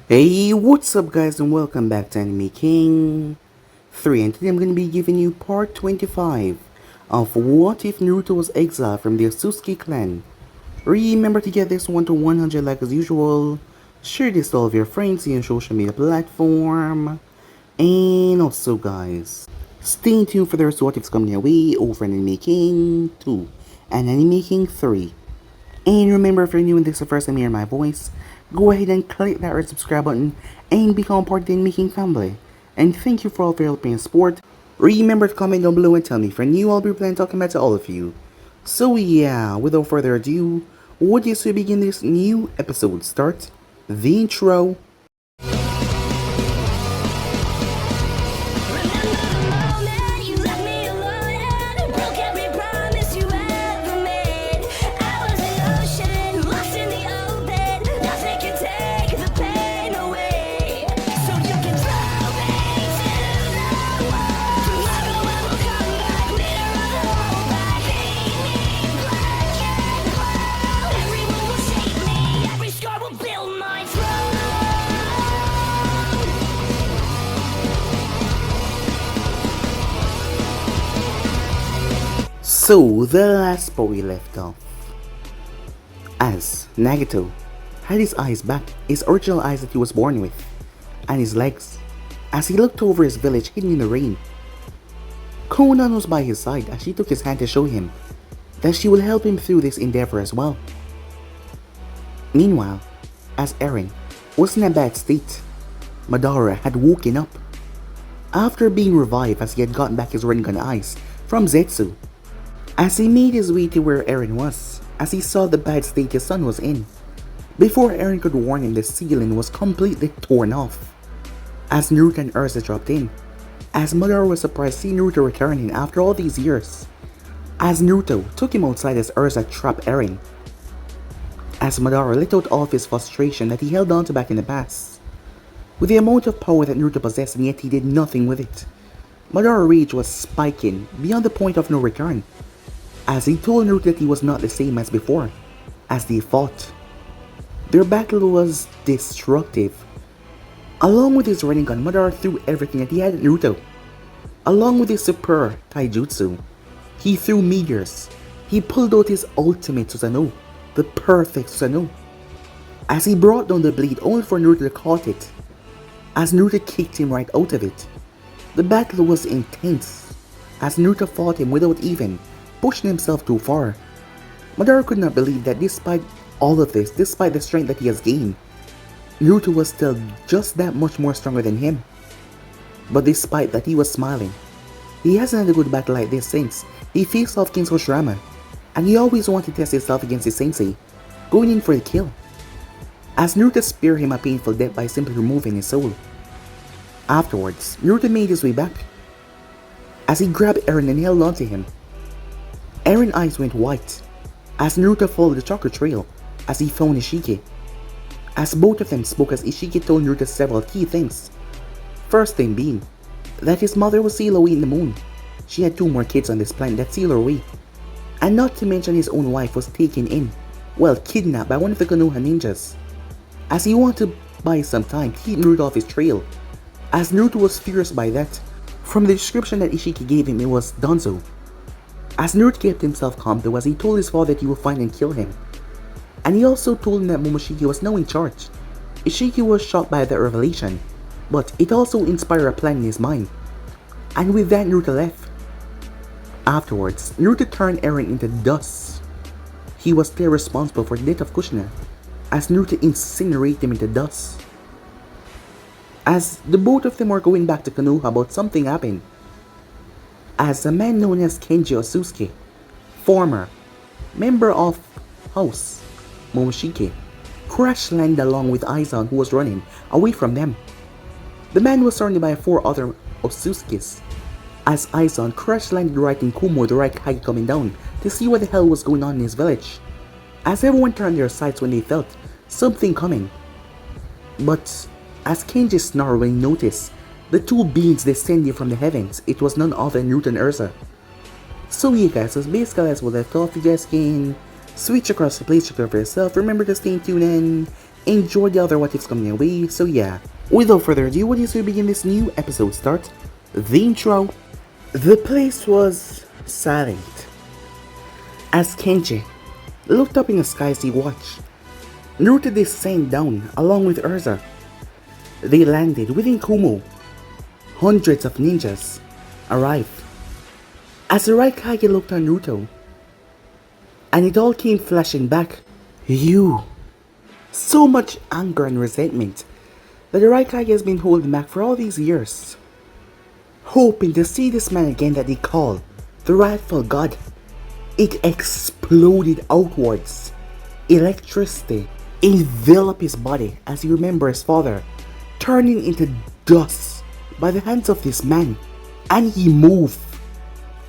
Hey, what's up guys and welcome back to Anime King 3, and today I'm going to be giving you part 25 of What If Naruto Was Exiled from the Otsutsuki clan. Remember to get this one to 100 like as usual, share this to all of your friends in your social media platform, and also guys, stay tuned for the rest of what ifs coming your way over in Anime King 2 and Anime King 3. And remember, if you're new and this is the first time you hear my voice, go ahead and click that red subscribe button and become part of the Making family. And thank you for all of your help and support. Remember to comment down below and tell me if you're new, I'll be replying talking back to all of you. So yeah, without further ado, what do you say we begin this new episode? Start the intro. So, the last part we left off, as Nagato had his eyes back, his original eyes that he was born with, and his legs, as he looked over his village hidden in the rain. Konan was by his side as she took his hand to show him that she will help him through this endeavor as well. Meanwhile, as Eren was in a bad state, Madara had woken up after being revived as he had gotten back his Rinnegan eyes from Zetsu. As he made his way to where Eren was, as he saw the bad state his son was in, before Eren could warn him, the ceiling was completely torn off. As Naruto and Ursa dropped in, as Madara was surprised to see Naruto returning after all these years, as Naruto took him outside as Ursa trapped Eren, as Madara let out all of his frustration that he held on to back in the past. With the amount of power that Naruto possessed and yet he did nothing with it, Madara's rage was spiking beyond the point of no return, as he told Naruto that he was not the same as before, as they fought. Their battle was destructive. Along with his Rinnegan, Madara threw everything that he had at Naruto. Along with his super taijutsu, he threw meteors. He pulled out his ultimate Susanoo, the perfect Susanoo, as he brought down the blade only for Naruto to caught it, as Naruto kicked him right out of it. The battle was intense, as Naruto fought him without even pushing himself too far. Madara could not believe that despite all of this, despite the strength that he has gained, Naruto was still just that much more stronger than him. But despite that, he was smiling. He hasn't had a good battle like this since he faced off King Hoshirama, and he always wanted to test himself against his sensei, going in for the kill, as Naruto spared him a painful death by simply removing his soul. Afterwards, Naruto made his way back, as he grabbed Eren and held onto him. Eren's eyes went white as Naruto followed the chakra trail as he found Ishiki. As both of them spoke, as Ishiki told Naruto several key things. First thing being that his mother was sealed away in the moon. She had 2 more kids on this planet that sealed her away. And not to mention his own wife was taken in, well, kidnapped by one of the Konoha ninjas. As he wanted to buy some time to keep Naruto off his trail. As Naruto was furious by that. From the description that Ishiki gave him, it was Danzo. As Naruto kept himself calm though, as he told his father that he would find and kill him. And he also told him that Momoshiki was now in charge. Ishiki was shocked by that revelation, but it also inspired a plan in his mind. And with that, Naruto left. Afterwards, Naruto turned Eren into dust. He was still responsible for the death of Kushina, as Naruto incinerated him into dust. As the both of them were going back to Konoha, about something happened. As a man known as Kenji Otsutsuki, former member of House Momoshiki, crash landed along with Aizen, who was running away from them. The man was surrounded by 4 other Otsutsukis, as Aizen crash landed right in Kumo, the right Hage coming down to see what the hell was going on in his village, as everyone turned their sights when they felt something coming. But as Kenji snarled when he noticed the 2 beings descending from the heavens, it was none other than Naruto and Ursa. So yeah guys, so basically that's what I thought. You guys can switch across the place, check it out for yourself. Remember to stay tuned and enjoy the other what ifs coming your way. So yeah, without further ado, what do you say we begin this new episode start? The intro. The place was silent as Kenji looked up in the sky as he watched Naruto descend down along with Urza. They landed within Kumo. Hundreds of ninjas arrived. As the Raikage looked on Naruto, and it all came flashing back. You. So much anger and resentment that the Raikage has been holding back for all these years, hoping to see this man again that they call the rightful god. It exploded outwards. Electricity enveloped his body as he remembered his father turning into dust by the hands of this man, and he moved,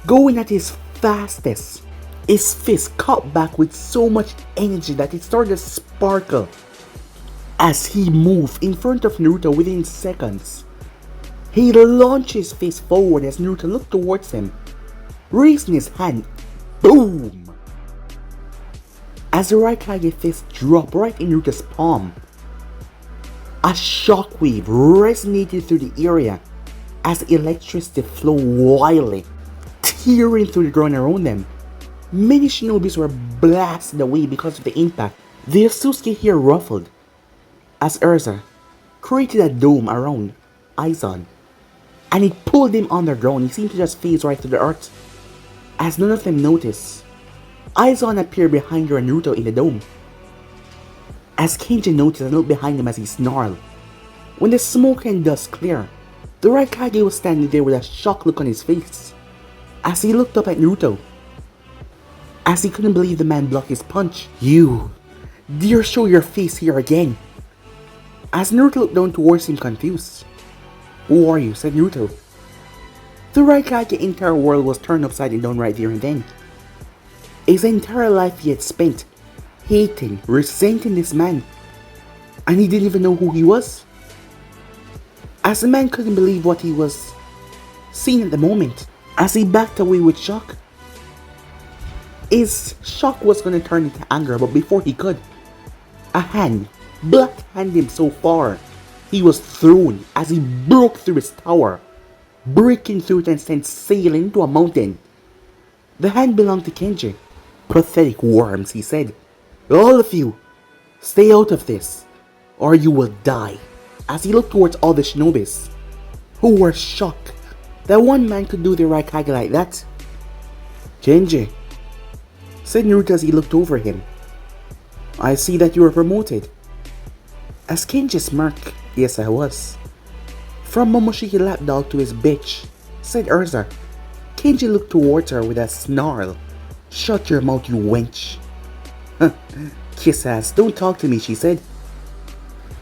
going at his fastest. His fist caught back with so much energy that it started to sparkle as he moved in front of Naruto within seconds. He launched his fist forward as Naruto looked towards him, raising his hand. Boom! As the Raikage fist dropped right in Naruto's palm, a shockwave resonated through the area as electricity flowed wildly, tearing through the ground around them. Many shinobis were blasted away because of the impact. The Otsutsuki here ruffled as Urza created a dome around Izon, and it pulled him underground. He seemed to just phase right to the earth. As none of them noticed, Izon appeared behind her and Naruto in the dome. As Kenji noticed and looked behind him as he snarled. When the smoke and dust cleared, the Raikage was standing there with a shocked look on his face as he looked up at Naruto, as he couldn't believe the man blocked his punch. You dare show your face here again? As Naruto looked down towards him confused. Who are you? Said Naruto. The Raikage's entire world was turned upside down right there and then. His entire life he had spent hating, resenting this man, and he didn't even know who he was. As the man couldn't believe what he was seeing at the moment, as he backed away with shock. His shock was going to turn into anger, but before he could, a hand blocked-handed him so far, he was thrown as he broke through his tower, breaking through it and sent sailing into a mountain. The hand belonged to Kenji. Pathetic worms, he said. All of you, stay out of this, or you will die. As he looked towards all the shinobis, who were shocked that one man could do the Raikage like that. Kenji, said Naruto as he looked over him. I see that you were promoted. As Kenji smirked, yes I was. From Momoshiki lapdog to his bitch, said Urza. Kenji looked towards her with a snarl. Shut your mouth, you wench. Kiss ass, don't talk to me, she said.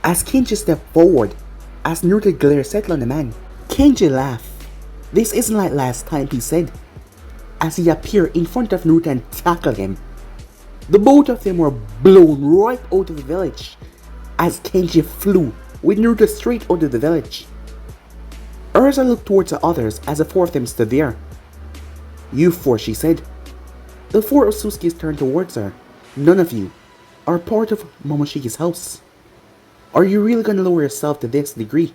As Kenji stepped forward, as Naruto glare settled on the man, Kenji laughed. This isn't like last time, he said, as he appeared in front of Naruto and tackled him. The both of them were blown right out of the village, as Kenji flew with Naruto straight out of the village. Urza looked towards the others as the four of them stood there. You four, she said. The four Otsutsukis turned towards her. None of you are part of Momoshiki's house. Are you really gonna lower yourself to this degree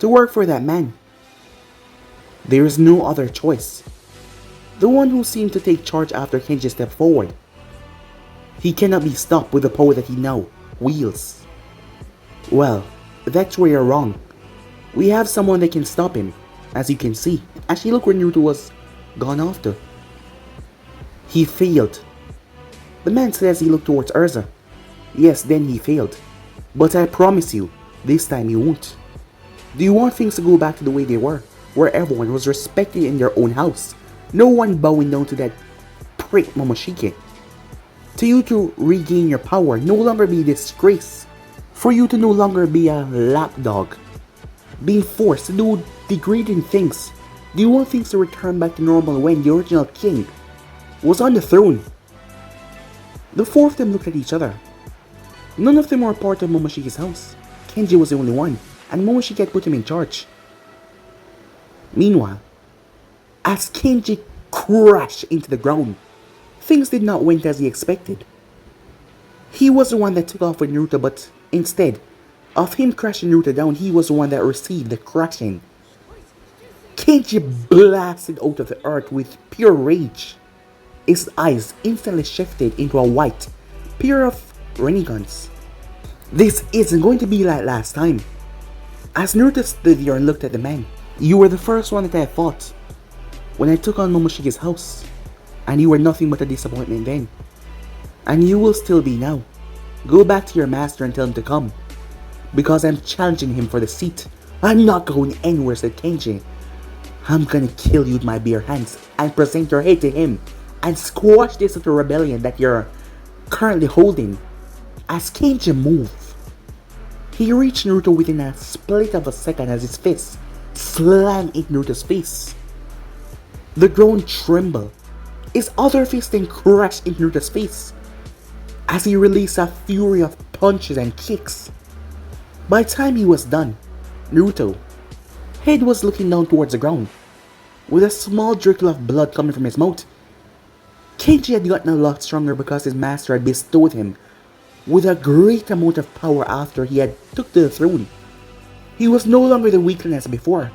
to work for that man? There is no other choice. The one who seemed to take charge after Kenji stepped forward. He cannot be stopped with the power that he now wields. Well, that's where you're wrong. We have someone that can stop him, as you can see. As she looked where Naruto was gone off to. He failed. The man said as he looked towards Urza. Yes, then he failed. But I promise you, this time he won't. Do you want things to go back to the way they were, where everyone was respected in their own house, no one bowing down to that prick Momoshiki? To you to regain your power, no longer be a disgrace. For you to no longer be a lapdog, being forced to do degrading things. Do you want things to return back to normal when the original king was on the throne? The four of them looked at each other. None of them were part of Momoshiki's house. Kenji was the only one, and Momoshiki had put him in charge. Meanwhile, as Kenji crashed into the ground, things did not went as he expected. He was the one that took off with Naruto, but Instead of him crashing Naruto down, he was the one that received the crashing. Kenji blasted out of the earth with pure rage. His eyes instantly shifted into a white pair of renegons. This isn't going to be like last time. As Naruto stood there and looked at the man, you were the first one that I fought when I took on Momoshige's house, and you were nothing but a disappointment then. And you will still be now. Go back to your master and tell him to come, because I'm challenging him for the seat. I'm not going anywhere, said Kenji. I'm gonna kill you with my bare hands and present your head to him and squash this little rebellion that you're currently holding. As Kenji moved, he reached Naruto within a split of a second as his fist slammed into Naruto's face. The ground trembled. His other fist then crashed into Naruto's face as he released a fury of punches and kicks. By the time he was done, Naruto's head was looking down towards the ground, with a small trickle of blood coming from his mouth. Kenji had gotten a lot stronger because his master had bestowed him with a great amount of power after he had took to the throne. He was no longer the weakling as before.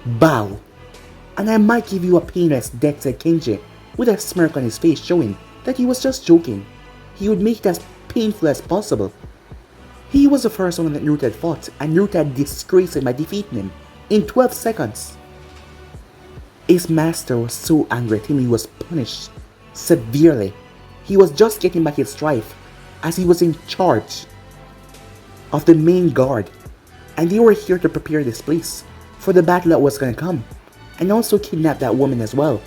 Bow, and I might give you a painless death, said Kenji, with a smirk on his face showing that he was just joking. He would make it as painful as possible. He was the first one that Naruto had fought, and Naruto had disgraced him by defeating him in 12 seconds. His master was so angry at him he was punished severely. He was just getting back his strife as he was in charge of the main guard, and they were here to prepare this place for the battle that was going to come, and also kidnap that woman as well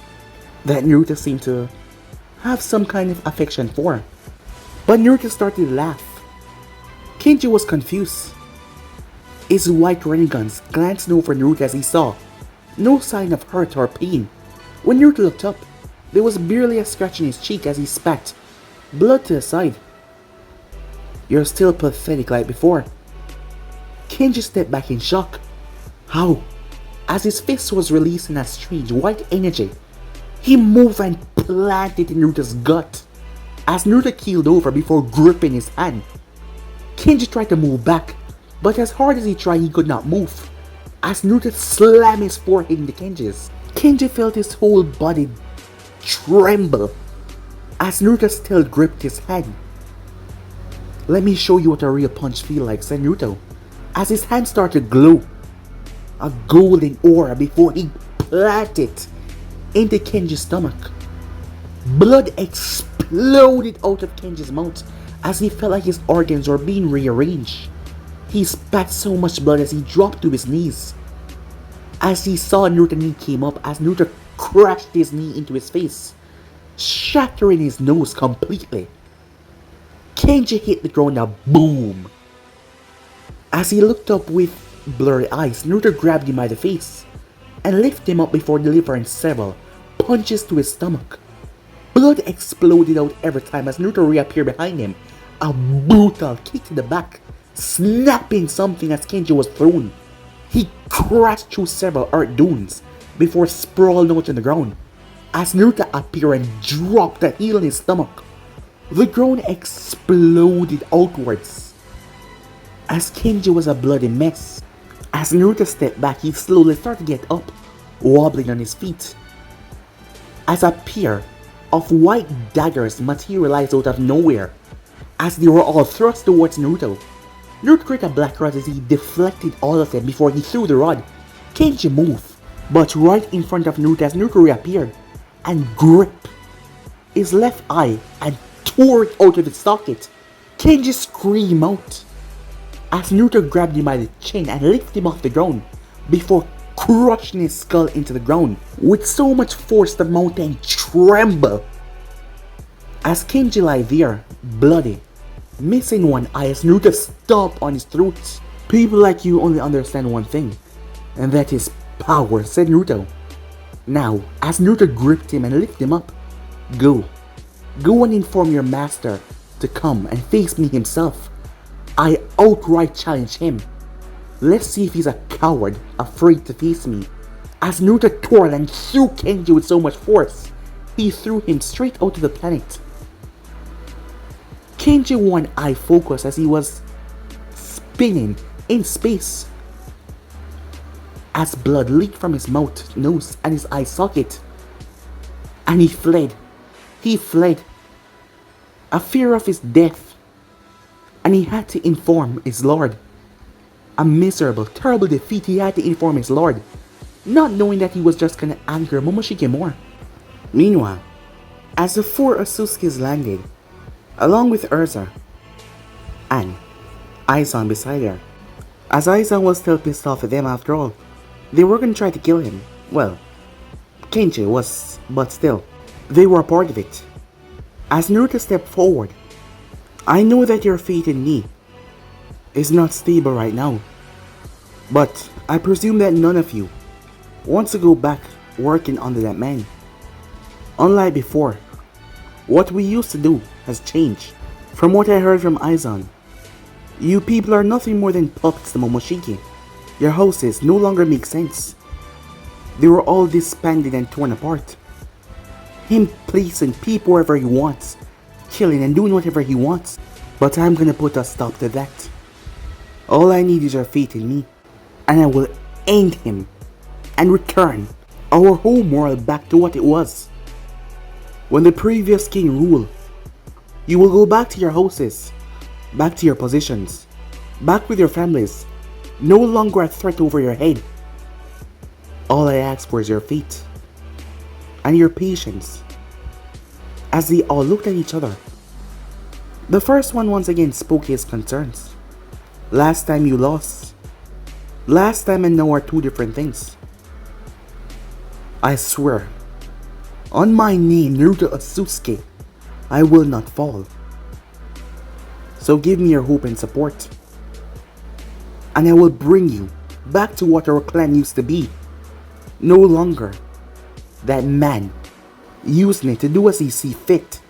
that Naruto seemed to have some kind of affection for. But Naruto started to laugh. Kenji was confused. His white renegons glanced over Naruto as he saw no sign of hurt or pain. When Naruto looked up, there was barely a scratch in his cheek as he spat blood to the side. You're still pathetic like before. Kenji stepped back in shock. How? As his fist was releasing a strange white energy, he moved and planted in Naruto's gut. As Naruto keeled over before gripping his hand, Kenji tried to move back, but as hard as he tried, he could not move. As Naruto slammed his forehead into Kenji's, Kenji felt his whole body tremble as Naruto still gripped his hand. Let me show you what a real punch feels like, said Naruto, as his hand started to glow, a golden aura before he planted it into Kenji's stomach. Blood exploded out of Kenji's mouth as he felt like his organs were being rearranged. He spat so much blood as he dropped to his knees. As he saw Naruto's knee came up, as Naruto crashed his knee into his face, shattering his nose completely. Kenji hit the ground a boom. As he looked up with blurry eyes, Naruto grabbed him by the face and lifted him up before delivering several punches to his stomach. Blood exploded out every time as Naruto reappeared behind him, a brutal kick to the back, snapping something as Kenji was thrown. He crashed through several earth dunes before sprawling out on the ground. As Naruto appeared and dropped a heel in his stomach, the ground exploded outwards as Kenji was a bloody mess. As Naruto stepped back, he slowly started to get up, wobbling on his feet, as a pair of white daggers materialized out of nowhere as they were all thrust towards Naruto. Naruto created a black rod as he deflected all of them before he threw the rod. Kenji moved, but right in front of Naruto as Naruto reappeared and gripped his left eye and tore it out of its socket. Kenji screamed out as Naruto grabbed him by the chin and lifted him off the ground before crushing his skull into the ground with so much force the mountain trembled. As Kenji lay there, bloody, missing one eye as Naruto stomped on his throat. People like you only understand one thing, and that is power, said Naruto. Now, as Naruto gripped him and lifted him up, go and inform your master to come and face me himself. I outright challenge him. Let's see if he's a coward, afraid to face me. As Naruto tore and threw Kenji with so much force, he threw him straight out of the planet. Kenji one eye focused as he was spinning in space. As blood leaked from his mouth, nose, and his eye socket. And he fled. He fled. A fear of his death. And he had to inform his lord. A miserable, terrible defeat. He had to inform his lord, not knowing that he was just gonna anger Momoshiki more. Meanwhile, as the 4 Otsutsukis landed, along with Urza and Aizan beside her, as Aizan was still pissed off at them after all, they were gonna try to kill him. Well, Kenji was, but still, they were a part of it. As Naruto stepped forward, I know that your faith in me is not stable right now, but I presume that none of you wants to go back working under that man. Unlike before, what we used to do has changed. From what I heard from Aizan, you people are nothing more than puppets to Momoshiki. Your houses no longer make sense. They were all disbanded and torn apart. Him placing people wherever he wants, killing and doing whatever he wants. But I'm gonna put a stop to that. All I need is your faith in me, and I will end him and return our home world back to what it was. When the previous king ruled, you will go back to your houses, back to your positions, back with your families, no longer a threat over your head. All I ask for is your faith and your patience. As they all looked at each other, the first one once again spoke his concerns. Last time you lost. Last time and now are two different things. I swear, on my name, Naruto Otsutsuki, I will not fall. So give me your hope and support, and I will bring you back to what our clan used to be. No longer that man using it to do as he see fit.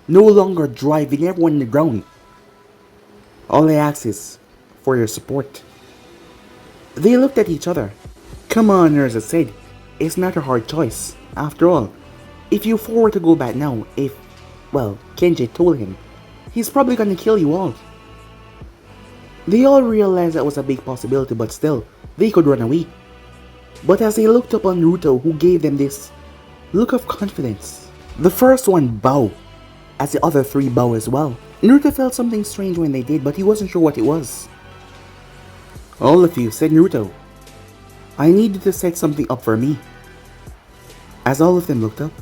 No longer driving everyone in the ground. All I ask is for your support. They looked at each other. Come on, Urza said. It's not a hard choice. After all, if you four were to go back now, Kenji told him, he's probably gonna kill you all. They all realized that was a big possibility, but still, they could run away. But as they looked up on Naruto, who gave them this look of confidence, the first one bowed, as the other three bow as well. Naruto felt something strange when they did, but he wasn't sure what it was. All of you, said Naruto, I needed to set something up for me. As all of them looked up,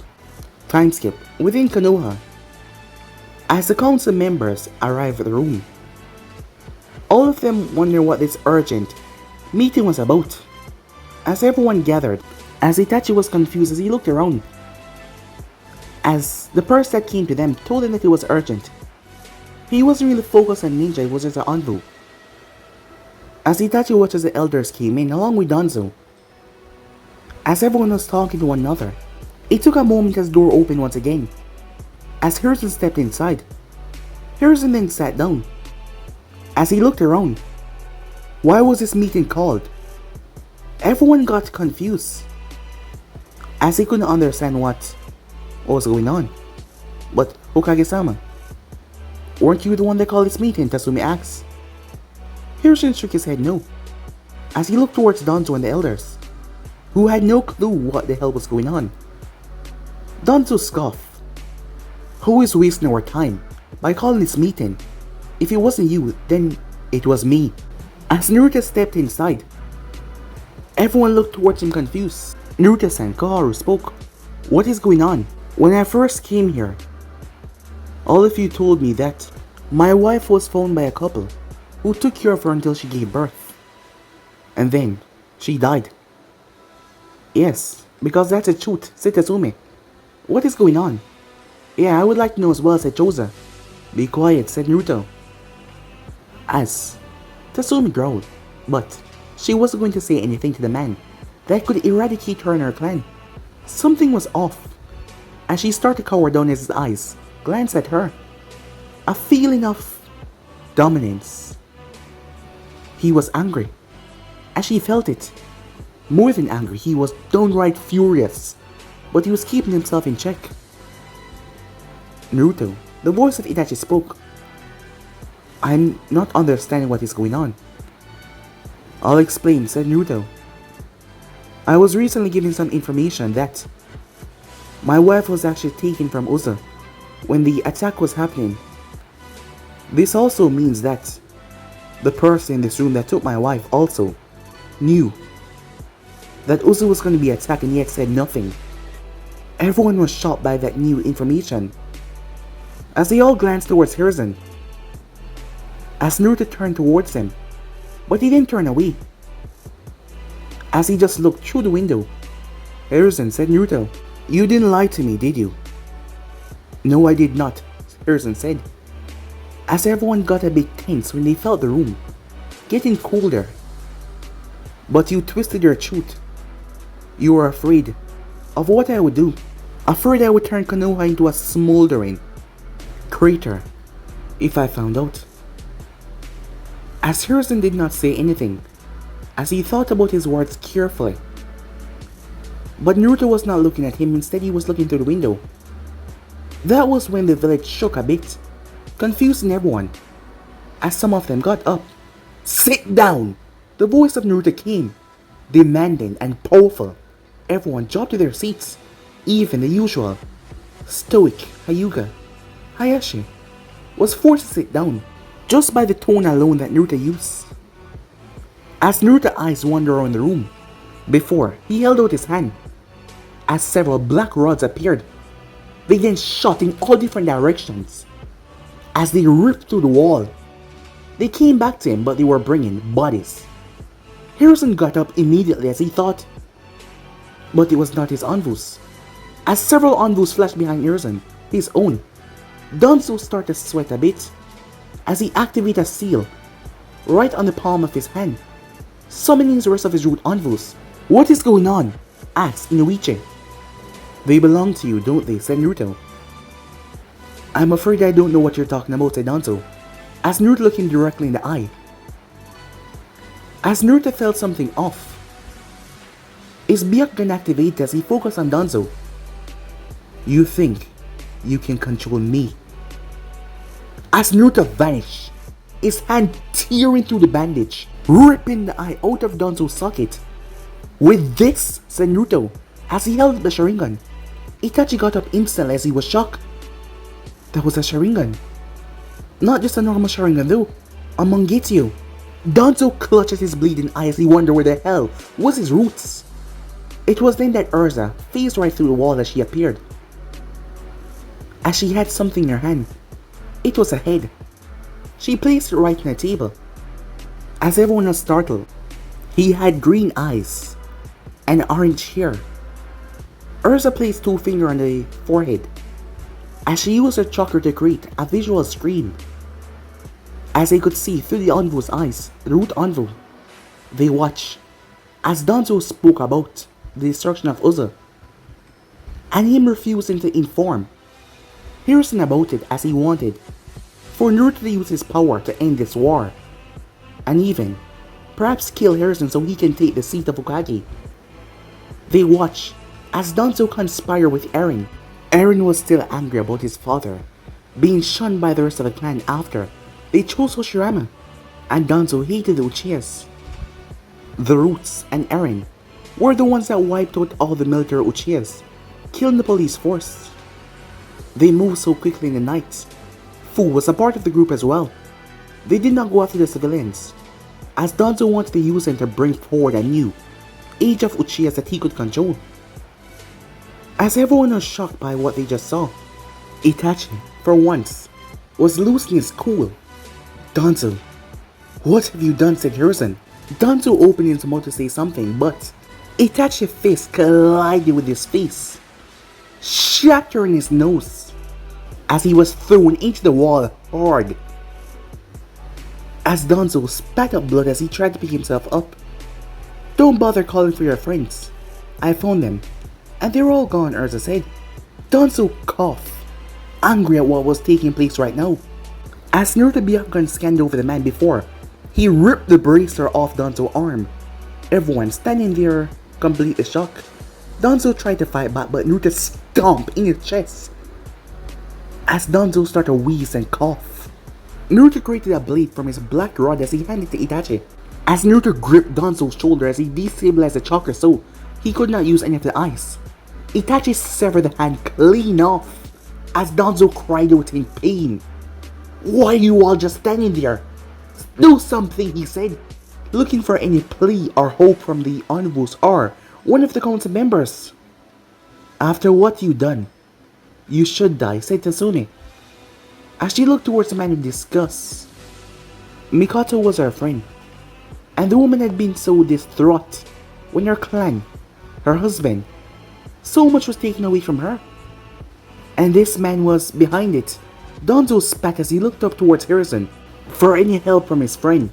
time skip within Konoha. As the council members arrived at the room, all of them wonder what this urgent meeting was about. As everyone gathered, as Itachi was confused as he looked around, as the person that came to them told him that it was urgent. He wasn't really focused on ninja, it was just an envoy. As Itachi watched as the elders came in along with Danzo, as everyone was talking to one another, it took a moment as the door opened once again. As Hiruzen stepped inside, Hiruzen then sat down. As he looked around, why was this meeting called? Everyone got confused, as he couldn't understand what was going on. But Hokage-sama, weren't you the one that called this meeting? Tatsumi asked. Hiruzen shook his head no, as he looked towards Danzo and the elders, who had no clue what the hell was going on. Danzo scoffed. Who is wasting our time by calling this meeting? If it wasn't you, then it was me. As Naruto stepped inside, everyone looked towards him confused. Naruto-san, Koharu spoke. What is going on? When I first came here, all of you told me that my wife was found by a couple who took care of her until she gave birth. And then, she died. Yes, because that's the truth, said Tatsumi. What is going on? Yeah, I would like to know as well, said Choza. Be quiet, said Naruto. As Tatsumi growled, but she wasn't going to say anything to the man that could eradicate her and her clan. Something was off. As she started to cower down his eyes, glanced at her. A feeling of dominance. He was angry. As she felt it, more than angry, he was downright furious, but he was keeping himself in check. Naruto, the voice of Itachi spoke. I'm not understanding what is going on. I'll explain, said Naruto. I was recently given some information that my wife was actually taken from Uza when the attack was happening. This also means that the person in this room that took my wife also knew that Uza was going to be attacked and yet said nothing. Everyone was shocked by that new information as they all glanced towards Hiruzen as Naruto turned towards him, but he didn't turn away. As he just looked through the window, Hiruzen said, Naruto, you didn't lie to me, did you? No, I did not, Hiruzen said, as everyone got a bit tense when they felt the room getting colder. But you twisted your truth. You were afraid of what I would do, afraid I would turn Konoha into a smoldering crater if I found out. As Hiruzen did not say anything, as he thought about his words carefully. But Naruto was not looking at him, instead he was looking through the window. That was when the village shook a bit, confusing everyone, as some of them got up. Sit down! The voice of Naruto came, demanding and powerful. Everyone dropped to their seats, even the usual stoic Hyuga Hayashi was forced to sit down, just by the tone alone that Naruto used. As Naruto's eyes wandered around the room, before he held out his hand, as several black rods appeared, they then shot in all different directions. As they ripped through the wall, they came back to him, but they were bringing bodies. Hiruzen got up immediately as he thought, but it was not his anvus. As several anvus flashed behind Hiruzen, his own, Danzo started to sweat a bit as he activated a seal right on the palm of his hand, summoning the rest of his root anvus. What is going on? Asked Inoichi. They belong to you, don't they? Said Naruto. I'm afraid I don't know what you're talking about, said Danzo, as Naruto looked him directly in the eye. As Naruto felt something off, his Byakugan activated as he focused on Danzo. You think you can control me? As Naruto vanished, his hand tearing through the bandage, ripping the eye out of Danzo's socket. With this, said Naruto, as he held the Sharingan. Itachi got up instantly as he was shocked. That was a Sharingan. Not just a normal Sharingan though, a Mangekyou. Danzo clutched at his bleeding eye as he wondered where the hell was his roots. It was then that Urza phased right through the wall as she appeared. As she had something in her hand. It was a head. She placed it right on the table. As everyone was startled, he had green eyes and orange hair. Urza placed 2 fingers on the forehead as she used her chakra to create a visual screen. As they could see through the Anvu's eyes, the root Anvu, they watched as Danzo spoke about the destruction of Uza and him refusing to inform Hiruzen about it, as he wanted for Naruto to use his power to end this war and even perhaps kill Hiruzen so he can take the seat of Hokage. They watched as Danzo conspired with Eren. Eren was still angry about his father being shunned by the rest of the clan after they chose Hoshirama, and Danzo hated the Uchihas. The Roots and Eren were the ones that wiped out all the military Uchihas, killing the police force. They moved so quickly in the night. Fu was a part of the group as well. They did not go after the civilians, as Danzo wanted to use them to bring forward a new age of Uchihas that he could control. As everyone was shocked by what they just saw, Itachi, for once, was losing his cool. Danzo, what have you done? Said Hiruzen. Danzo opened his mouth to say something, but Itachi's fist collided with his face, shattering his nose as he was thrown into the wall hard. As Danzo spat up blood as he tried to pick himself up. Don't bother calling for your friends. I found them, and they're all gone, Urza said. Danzo coughed, angry at what was taking place right now. As Naruto Byakugan scanned over the man before, he ripped the bracer off Danzo's arm. Everyone standing there completely shocked. Danzo tried to fight back, but Naruto stomped in his chest. As Danzo started to wheeze and cough, Naruto created a blade from his black rod as he handed it to Itachi. As Naruto gripped Danzo's shoulder as he destabilized the chakra so he could not use any of the ice. Itachi severed the hand clean off as Danzo cried out in pain. "Why are you all just standing there? Do something," he said, looking for any plea or hope from the Onbus or one of the council members. "After what you done, you should die," said Tasune, as she looked towards the man in disgust. Mikoto was her friend, and the woman had been so distraught when her clan, her husband, so much was taken away from her. And this man was behind it. Danzo spat as he looked up towards Harrison for any help from his friend.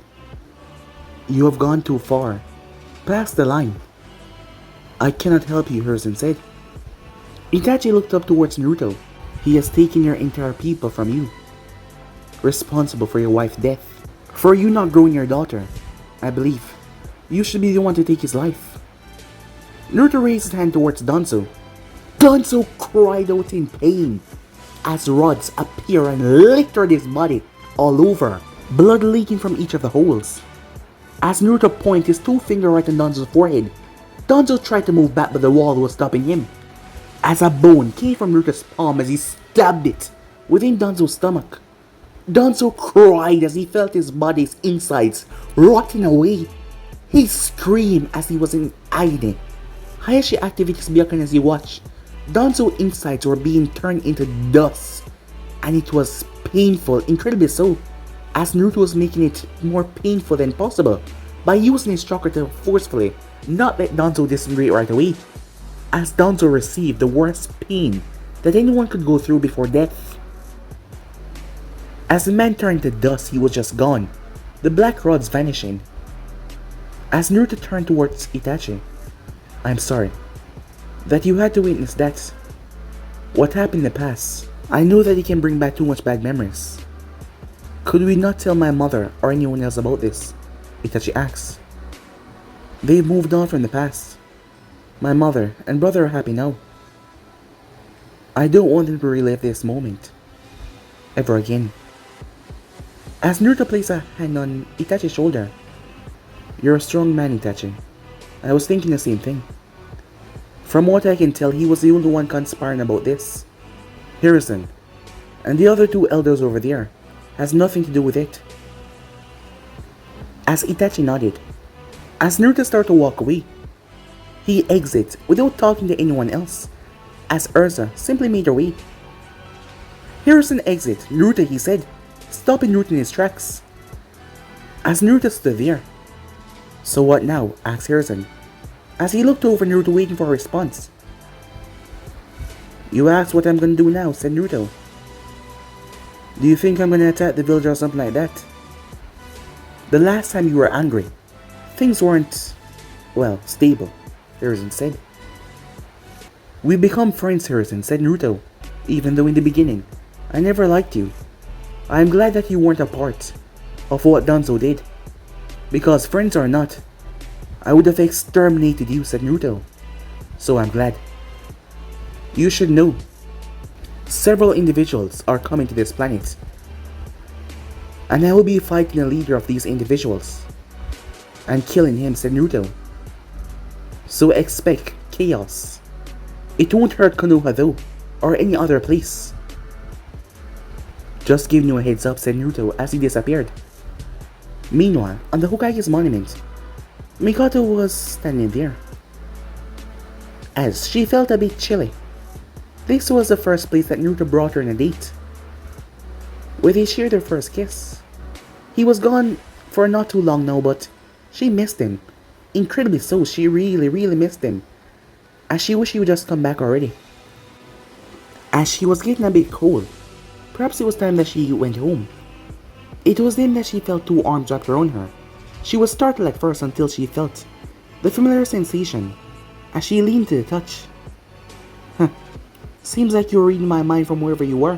"You have gone too far, past the line. I cannot help you," Harrison said. Itachi looked up towards Naruto. "He has taken your entire people from you, responsible for your wife's death, for you not growing your daughter. I believe you should be the one to take his life." Naruto raised his hand towards Danzo. Danzo cried out in pain as rods appear and littered his body all over, blood leaking from each of the holes. As Naruto pointed his two fingers right on Danzo's forehead, Danzo tried to move back but the wall was stopping him. As a bone came from Naruto's palm as he stabbed it within Danzo's stomach. Danzo cried as he felt his body's insides rotting away. He screamed as he was in agony. Hayashi activated his Byakugan as he watched. Danzo's insides were being turned into dust, and it was painful, incredibly so, as Naruto was making it more painful than possible by using his chakra to forcefully not let Danzo disintegrate right away, as Danzo received the worst pain that anyone could go through before death. As the man turned to dust, he was just gone, the black rods vanishing. As Naruto turned towards Itachi, "I'm sorry that you had to witness that. What happened in the past, I know that it can bring back too much bad memories. Could we not tell my mother or anyone else about this?" Itachi asked. "They've moved on from the past. My mother and brother are happy now. I don't want them to relive this moment ever again." As Naruto placed a hand on Itachi's shoulder, "You're a strong man, Itachi. I was thinking the same thing. From what I can tell, he was the only one conspiring about this. Harrison, and the other two elders over there, has nothing to do with it." As Itachi nodded, as Naruto started to walk away, he exited without talking to anyone else, as Ursa simply made her way. "Harrison exited, Naruto," he said, stopping Naruto in his tracks. As Naruto stood there, "So what now?" asked Harrison, as he looked over Naruto waiting for a response. "You asked what I'm gonna do now," said Naruto. "Do you think I'm gonna attack the village or something like that? The last time you were angry, things weren't, well, stable," Harrison said. "We become friends, Harrison," said Naruto, "even though in the beginning, I never liked you. I'm glad that you weren't a part of what Danzo did. Because friends or not, I would have exterminated you," said Naruto. "So I'm glad. You should know, several individuals are coming to this planet, and I will be fighting the leader of these individuals and killing him," said Naruto. "So expect chaos. It won't hurt Konoha though, or any other place." "Just giving you a heads up," said Naruto as he disappeared. Meanwhile, on the Hokage's monument, Mikoto was standing there, as she felt a bit chilly. This was the first place that Naruto brought her on a date, where they shared their first kiss. He was gone for not too long now, but she missed him. Incredibly so, she really missed him, as she wished he would just come back already. As she was getting a bit cold, perhaps it was time that she went home. It was then that she felt two arms wrapped around her. She was startled at first until she felt the familiar sensation as she leaned to the touch. "Seems like you were reading my mind from wherever you were.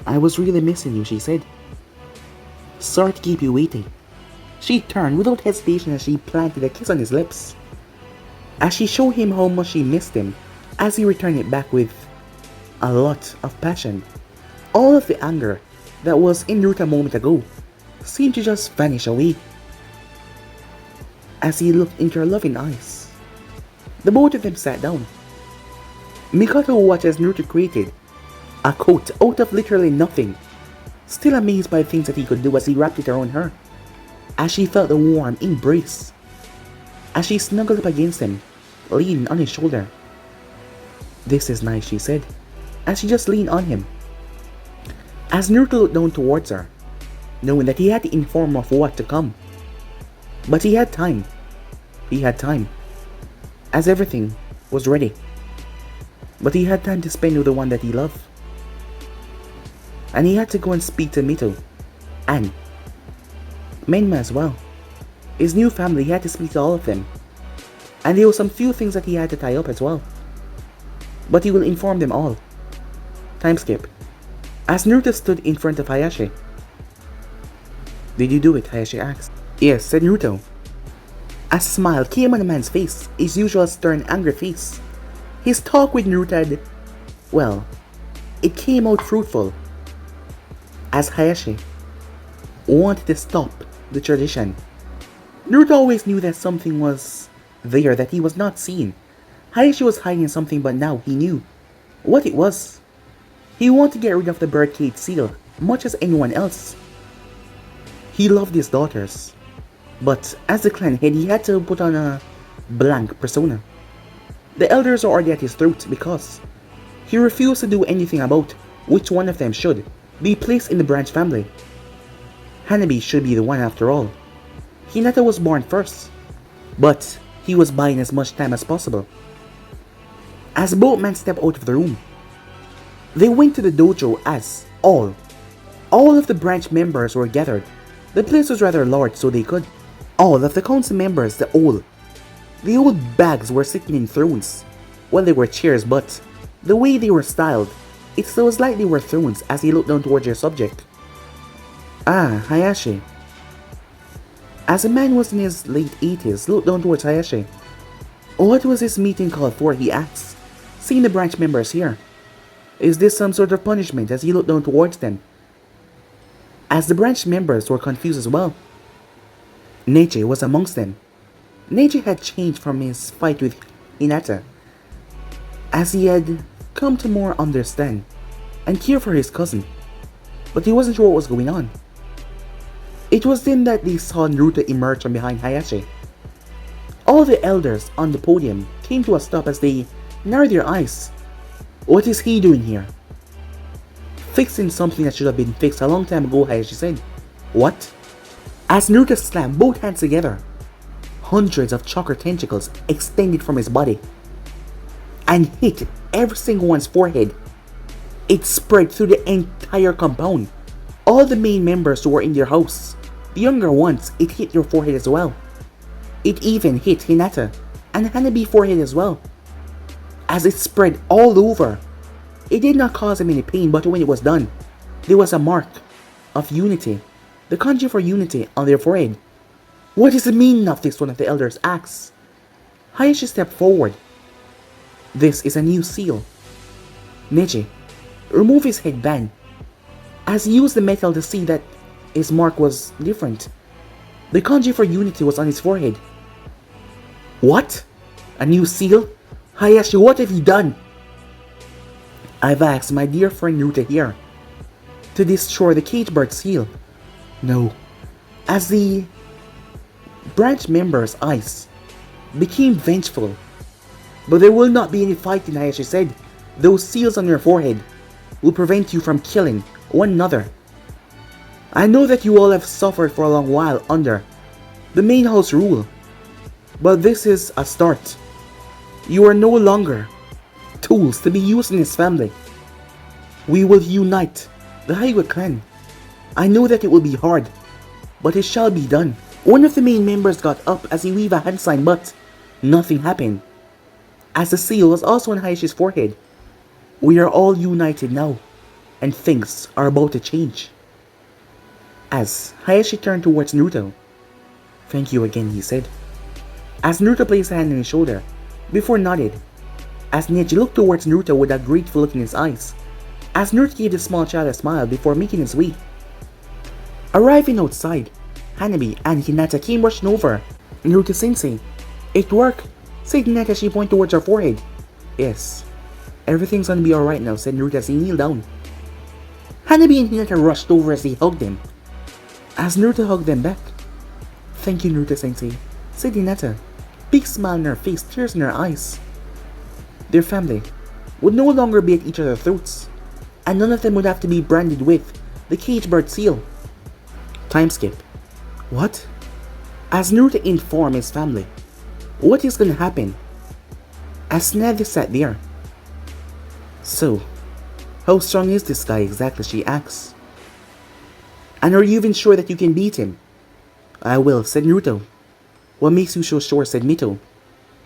I was really missing you," she said. "Sorry to keep you waiting." She turned without hesitation as she planted a kiss on his lips, as she showed him how much she missed him, as he returned it back with a lot of passion. All of the anger that was in Naruto a moment ago seemed to just vanish away. as he looked into her loving eyes. The both of them sat down. Mikoto watched as Naruto created a coat out of literally nothing, still amazed by the things that he could do as he wrapped it around her, as she felt the warm embrace, as she snuggled up against him, leaning on his shoulder. "This is nice," she said, as she just leaned on him. As Naruto looked down towards her, knowing that he had to inform her of what to come. But he had time. He had time, as everything was ready. But he had time to spend with the one that he loved. And he had to go and speak to Mito, and Menma as well. His new family, he had to speak to all of them. And there were some few things that he had to tie up as well. But he will inform them all. Time skip. As Naruto stood in front of Hayashi. "Did you do it?" Hayashi asked. "Yes," said Naruto. A smile came on the man's face, his usual stern, angry face. His talk with Naruto had, well, it came out fruitful, as Hayashi wanted to stop the tradition. Naruto always knew that something was there that he was not seeing. Hayashi was hiding something, but now he knew what it was. He wanted to get rid of the birdcage seal, much as anyone else. He loved his daughters, but as the clan head, he had to put on a blank persona. The elders are already at his throat because he refused to do anything about which one of them should be placed in the branch family. Hanabi should be the one after all. Hinata was born first, but he was buying as much time as possible. As both men stepped out of the room, they went to the dojo as all of the branch members were gathered. The place was rather large, so they could. All of the council members, the old bags were sitting in thrones. Well, they were chairs, but the way they were styled, it was like they were thrones as he looked down towards their subject. "Ah, Hayashi." As a man was in his late 80s, looked down towards Hayashi. "What was this meeting called for?" he asked, seeing the branch members here. "Is this some sort of punishment?" as he looked down towards them. As the branch members were confused as well. Neji was amongst them. Neji had changed from his fight with Hinata, as he had come to more understand and care for his cousin, but he wasn't sure what was going on. It was then that they saw Naruto emerge from behind Hayashi. All the elders on the podium came to a stop as they narrowed their eyes. "What is he doing here?" "Fixing something that should have been fixed a long time ago," Hayashi said. "What?" As Naruto slammed both hands together, hundreds of chakra tentacles extended from his body and hit every single one's forehead. It spread through the entire compound. All the main members who were in their house, the younger ones, it hit their forehead as well. It even hit Hinata and Hanabi's forehead as well. As it spread all over, it did not cause him any pain, but when it was done, there was a mark of unity, the kanji for unity, on their forehead. "What is the meaning of this?" one of the elders asked. Hayashi stepped forward. "This is a new seal." Neji removed his headband as he used the metal to see that his mark was different. The kanji for unity was on his forehead. "What? A new seal? Hayashi, what have you done?" "I've asked my dear friend Naruto here to destroy the cage bird seal." "No." As the branch members' eyes became vengeful. "But there will not be any fighting," Hayashi said. "Those seals on your forehead will prevent you from killing one another. I know that you all have suffered for a long while under the main house rule, but this is a start. You are no longer tools to be used in his family. We will unite the Hyuga clan. I know that it will be hard, but it shall be done." One of the main members got up as he waved a hand sign, but nothing happened, as the seal was also on Hayashi's forehead. "We are all united now, and things are about to change." As Hayashi turned towards Naruto. "Thank you again," he said, as Naruto placed a hand on his shoulder, before nodded, as Neji looked towards Naruto with a grateful look in his eyes, as Naruto gave the small child a smile before making his way. Arriving outside, Hanabi and Hinata came rushing over Naruto-sensei, it worked, said Hinata as she pointed towards her forehead. Yes, everything's gonna be alright now, said Naruto as he kneeled down. Hanabi and Hinata rushed over as they hugged him. As Naruto hugged them back. Thank you, Naruto-sensei, said Hinata, big smile on her face, tears in her eyes. Their family would no longer be at each other's throats, and none of them would have to be branded with the cage bird seal. Time skip. What? As Naruto informed his family, what is gonna happen? As Nadia sat there. So, how strong is this guy exactly, she asks. And are you even sure that you can beat him? I will, said Naruto. What makes you so sure, said Mito.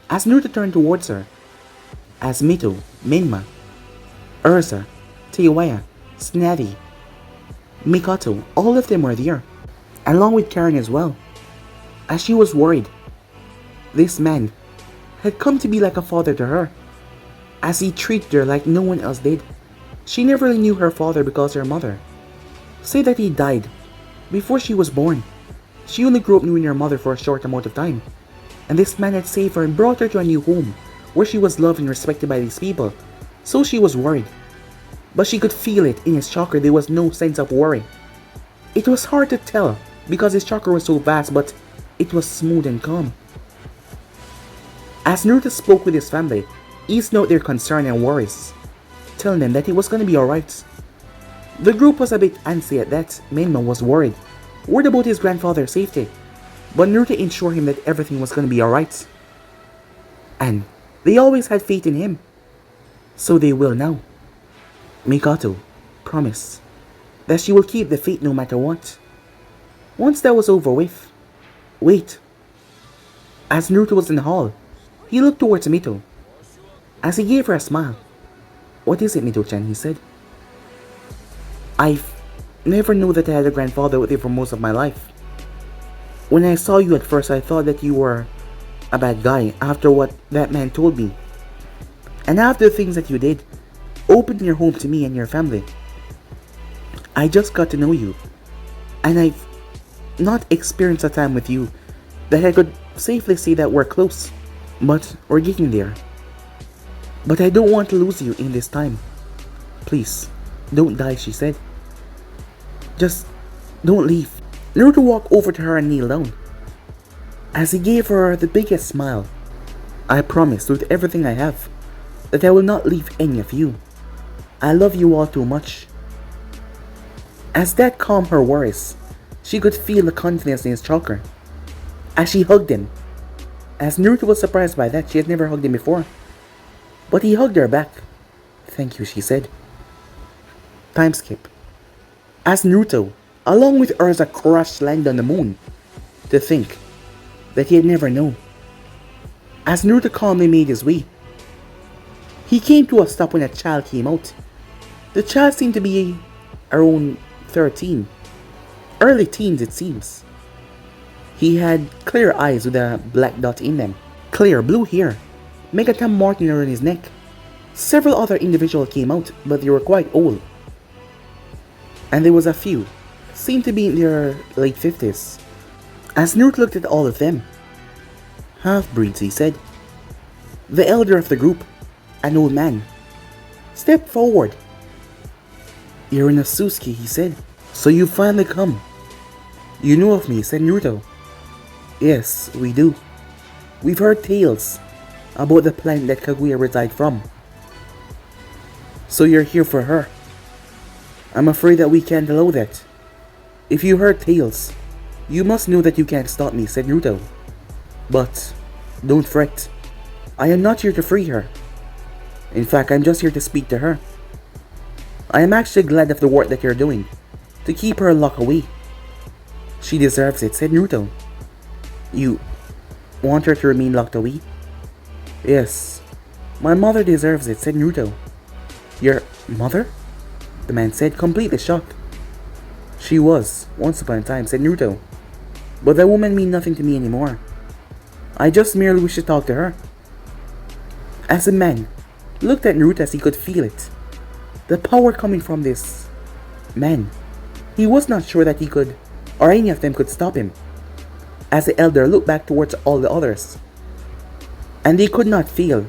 As Naruto turned towards her. As Mito, Minma, Ursa, Teiwaya, Snavy, Mikoto, all of them were there, along with Karen as well. As she was worried, this man had come to be like a father to her, as he treated her like no one else did. She never really knew her father because her mother said that he died before she was born. She only grew up knowing her mother for a short amount of time, and this man had saved her and brought her to a new home where she was loved and respected by these people. So she was worried, but she could feel it in his chakra. There was no sense of worry. It was hard to tell because his chakra was so vast, but it was smooth and calm. As Naruto spoke with his family, eased out their concern and worries, telling them that it was going to be alright. The group was a bit antsy at that. Minma was worried about his grandfather's safety, but Naruto ensured him that everything was going to be alright. And they always had faith in him, so they will now. Mikoto promised that she will keep the faith no matter what. Once that was over with, wait. As Naruto was in the hall, he looked towards Mito, as he gave her a smile. What is it, Mito-chan? He said. I've never knew that I had a grandfather with you for most of my life. When I saw you at first, I thought that you were a bad guy after what that man told me. And after the things that you did, opening your home to me and your family, I just got to know you. And I've not experienced a time with you that I could safely say that we're close. But we're getting there. But I don't want to lose you in this time. Please, don't die, she said. Just don't leave. Naruto walked over to her and kneeled down, as he gave her the biggest smile. I promise with everything I have that I will not leave any of you. I love you all too much. As that calmed her worries, she could feel the confidence in his chakra as she hugged him. As Naruto was surprised by that, she had never hugged him before. But he hugged her back. Thank you, she said. Time skip. As Naruto, along with Ursa, crashed land on the moon, to think that he had never known. As Naruto calmly made his way, he came to a stop when a child came out. The child seemed to be around 13, early teens it seems. He had clear eyes with a black dot in them, clear blue hair, Megaton marking around his neck. Several other individuals came out, but they were quite old. And there was a few, seemed to be in their late 50s. As Naruto looked at all of them, half-breeds, he said. The elder of the group, an old man, stepped forward. You're an Otsutsuki, he said. So you finally come. You know of me, said Naruto. Yes, we do. We've heard tales about the planet that Kaguya resides from. So you're here for her. I'm afraid that we can't allow that. If you heard tales, you must know that you can't stop me, said Naruto. But don't fret. I am not here to free her. In fact, I'm just here to speak to her. I am actually glad of the work that you're doing, to keep her locked away. She deserves it, said Naruto. You want her to remain locked away? Yes. My mother deserves it, said Naruto. Your mother? The man said, completely shocked. She was, once upon a time, said Naruto. But that woman means nothing to me anymore. I just merely wish to talk to her. As the man looked at Naruto as he could feel it, the power coming from this man, he was not sure that he could, or any of them could stop him. as the elder looked back towards all the others. And they could not feel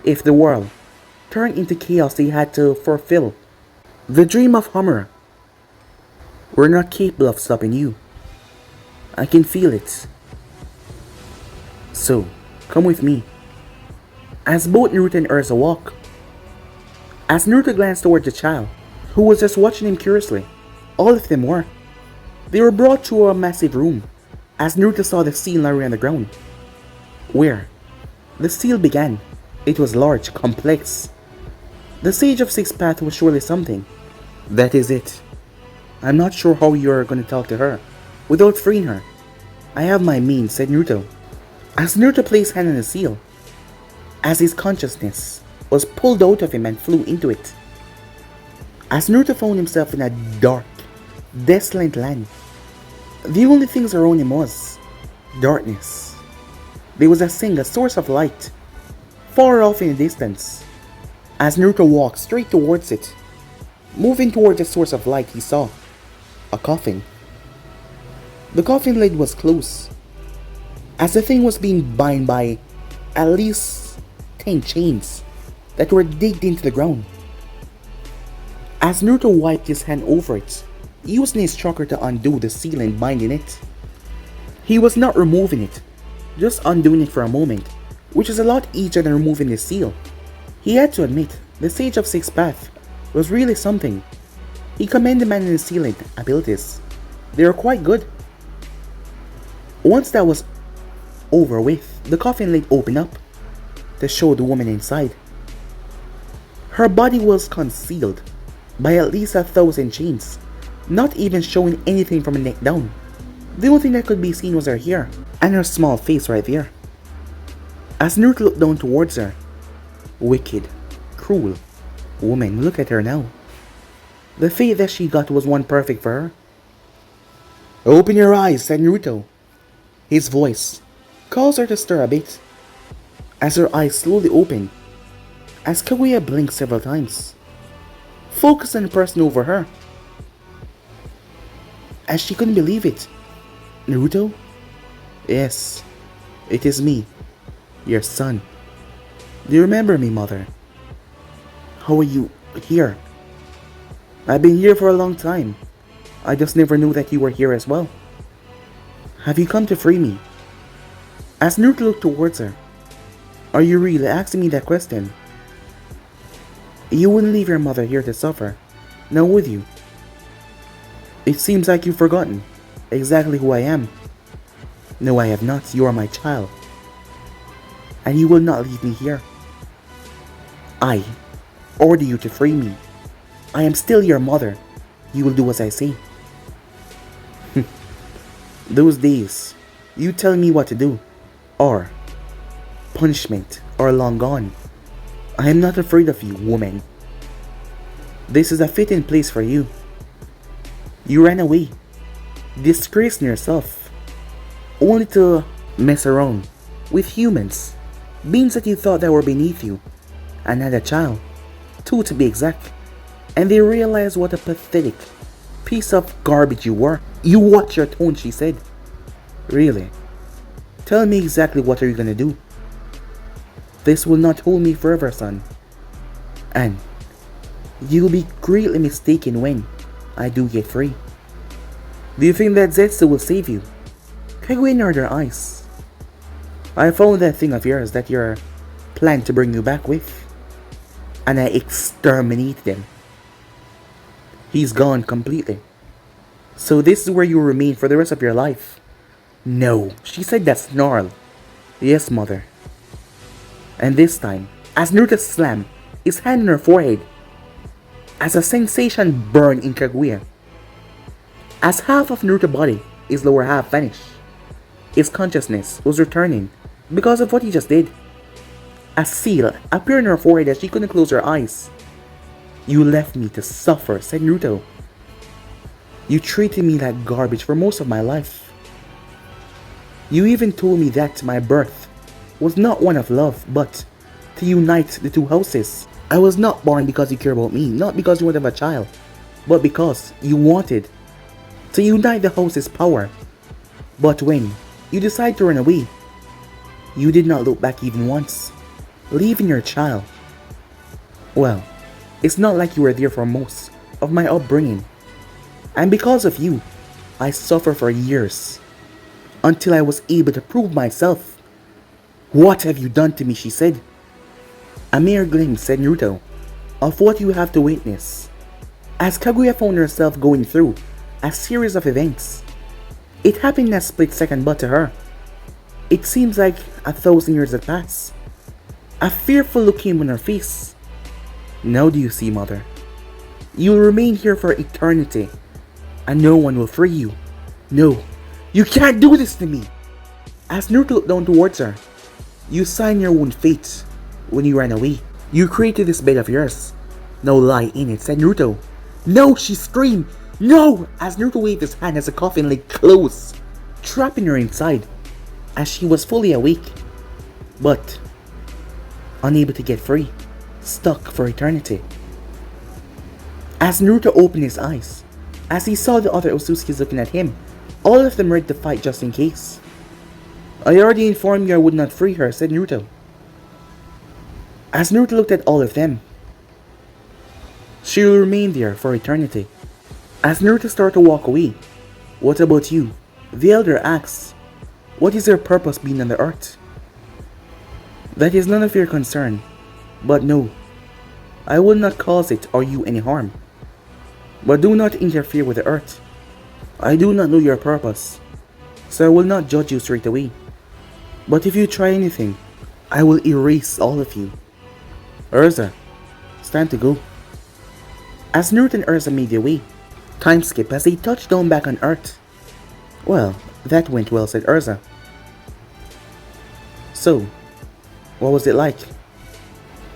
if the world turned into chaos they had to fulfill. The dream of Hummer. We're not capable of stopping you. I can feel it. So, come with me. As both Naruto and Ursa walk. As Naruto glanced towards the child, who was just watching him curiously, all of them were. They were brought to a massive room, as Naruto saw the seal lying on the ground. Where the seal began, it was large, complex. The Sage of Six Paths was surely something. That is it. I'm not sure how you're going to talk to her without freeing her. I have my means, said Naruto. As Naruto placed hand on the seal, as his consciousness was pulled out of him and flew into it. As Naruto found himself in a dark, desolate land, the only things around him was darkness. There was a source of light, far off in the distance. As Naruto walked straight towards it, moving towards the source of light, he saw a coffin. The coffin lid was closed, as the thing was being bound by at least 10 chains that were digged into the ground. As Naruto wiped his hand over it, using his chakra to undo the seal and binding it. He was not removing it, just undoing it for a moment, which is a lot easier than removing the seal. He had to admit, the Sage of Six Paths was really something. He commended the man in the sealing abilities. They were quite good. Once that was over with, the coffin lid opened up to show the woman inside. Her body was concealed by at least 1,000 chains, not even showing anything from her neck down. The only thing that could be seen was her hair and her small face right there. As Naruto looked down towards her, wicked, cruel woman, look at her now. The fate that she got was one perfect for her. Open your eyes, said Naruto. His voice caused her to stir a bit, as her eyes slowly opened, as Kaguya blinked several times, focused on the person over her, as she couldn't believe it. Naruto? Yes, it is me, your son. Do you remember me, mother? How are you here? I've been here for a long time. I just never knew that you were here as well. Have you come to free me? As Naruto looked towards her, are you really asking me that question? You wouldn't leave your mother here to suffer, now would you? It seems like you've forgotten exactly who I am. No, I have not. You are my child. And you will not leave me here. I order you to free me. I am still your mother. You will do as I say. Those days, you telling me what to do, or punishment, are long gone. I am not afraid of you, woman. This is a fitting place for you. You ran away, disgracing yourself, only to mess around with humans, beings that you thought that were beneath you, and had a child, 2 to be exact, and they realized what a pathetic piece of garbage you were. You watch your tone, she said. Really? Tell me exactly what are you gonna do? This will not hold me forever, son. And you'll be greatly mistaken when I do get free. Do you think that Zetsu will save you? Kaguya narrowed her eyes. I found that thing of yours that you're planned to bring you back with, and I exterminated them. He's gone completely. So this is where you will remain for the rest of your life. No, she said that snarl. Yes, mother. And this time, as Naruto slammed his hand on her forehead, as a sensation burned in Kaguya, as half of Naruto's body, his lower half, vanished, his consciousness was returning because of what he just did. A seal appeared on her forehead as she couldn't close her eyes. You left me to suffer, said Naruto. You treated me like garbage for most of my life. You even told me that my birth was not one of love, but to unite the two houses. I was not born because you care about me, not because you wanted a child, but because you wanted to unite the house's power. But when You decide to run away. You did not look back even once, leaving your child. Well, it's not like you were there for most of my upbringing. And because of you, I suffered for years, until I was able to prove myself. What have you done to me, she said. A mere glimpse, said Naruto, of what you have to witness. As Kaguya found herself going through a series of events, it happened in a split second, but to her, it seems like 1,000 years had passed. A fearful look came on her face. Now do you see, mother? You will remain here for eternity, and no one will free you. No, you can't do this to me! As Naruto looked down towards her, you signed your own fate when you ran away. You created this bed of yours. Now lie in it, said Naruto. No, she screamed. No! As Naruto waved his hand as the coffin lay close, trapping her inside, as she was fully awake, but unable to get free, stuck for eternity. As Naruto opened his eyes, as he saw the other Otsutsukis looking at him, all of them ready to fight just in case. I already informed you I would not free her, said Naruto. As Naruto looked at all of them, she will remain there for eternity. As Naruto started to walk away, what about you? The elder asks, what is your purpose being on the earth? That is none of your concern, but no, I will not cause it or you any harm. But do not interfere with the earth. I do not know your purpose, so I will not judge you straight away. But if you try anything, I will erase all of you. Urza, it's time to go. As Naruto and Urza made their way, time skip as they touched down back on Earth. Well, that went well, said Urza. So, what was it like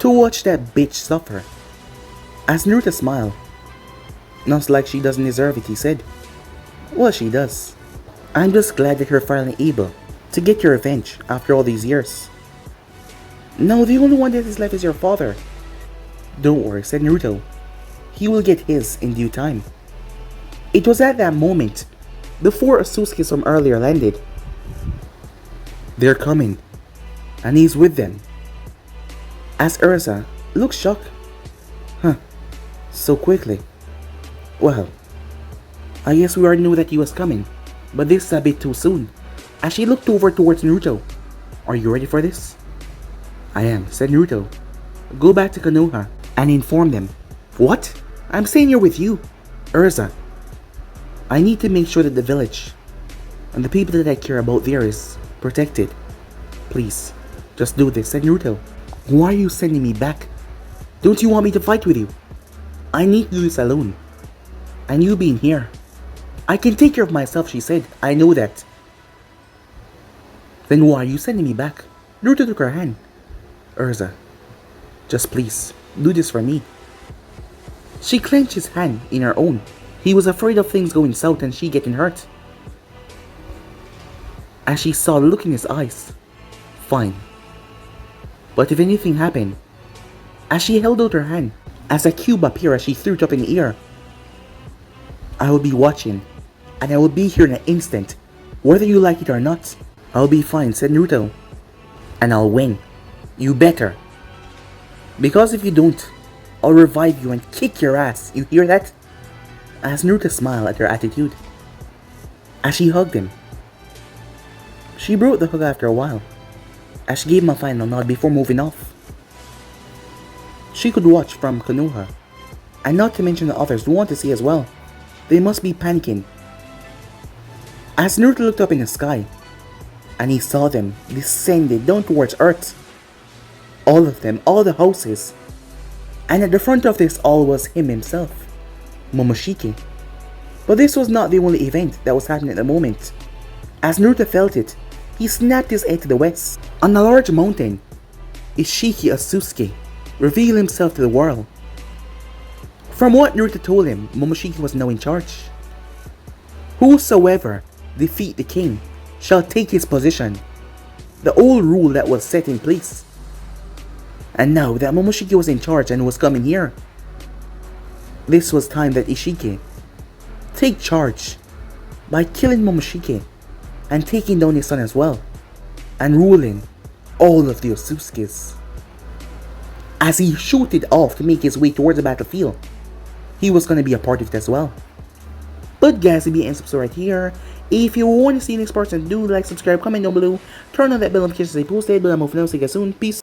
to watch that bitch suffer? As Naruto smiled. Not like she doesn't deserve it, he said. Well, she does. I'm just glad that you're finally able to get your revenge after all these years. No, the only one that is left is your father. Don't worry, said Naruto. He will get his in due time. It was at that moment the 4 Otsutsuki from earlier landed. They're coming, and he's with them. As Urza looked shocked. Huh, so quickly. Well, I guess we already knew that he was coming, but this is a bit too soon. As she looked over towards Naruto. Are you ready for this? I am, said Naruto. Go back to Konoha and inform them. What? I'm staying here with you. Urza, I need to make sure that the village and the people that I care about there is protected. Please, just do this, said Naruto. Why are you sending me back? Don't you want me to fight with you? I need to do this alone. And you being here. I can take care of myself, she said. I know that. Then why are you sending me back? Naruto took her hand. Urza, just please, do this for me. She clenched his hand in her own. He was afraid of things going south and she getting hurt. As she saw the look in his eyes. Fine. But if anything happened, as she held out her hand, as a cube appeared as she threw it up in the air, I will be watching, and I will be here in an instant, whether you like it or not. I'll be fine, said Naruto. And I'll win. You better. Because if you don't, I'll revive you and kick your ass. You hear that? As Naruto smiled at her attitude. As she hugged him. She broke the hug after a while, as she gave him a final nod before moving off. She could watch from Konoha, and not to mention the others who want to see as well. They must be panicking. As Naruto looked up in the sky, and he saw them descended down towards Earth. All of them, all the houses. And at the front of this all was him himself, Momoshiki. But this was not the only event that was happening at the moment. As Naruto felt it, he snapped his head to the west. On a large mountain, Ishiki Otsutsuki revealed himself to the world. From what Naruto told him, Momoshiki was now in charge. Whosoever defeat the king shall take his position. The old rule that was set in place. And now that Momoshiki was in charge and was coming here, this was time that Ishiki take charge by killing Momoshiki and taking down his son as well, and ruling all of the Otsutsukis. As he shooted off to make his way towards the battlefield, he was going to be a part of it as well. But guys, if you end episode right here, if you want to see the next part, do like, subscribe, comment down below, turn on that bell notification so they posted, but I'm off now, see you guys soon, peace.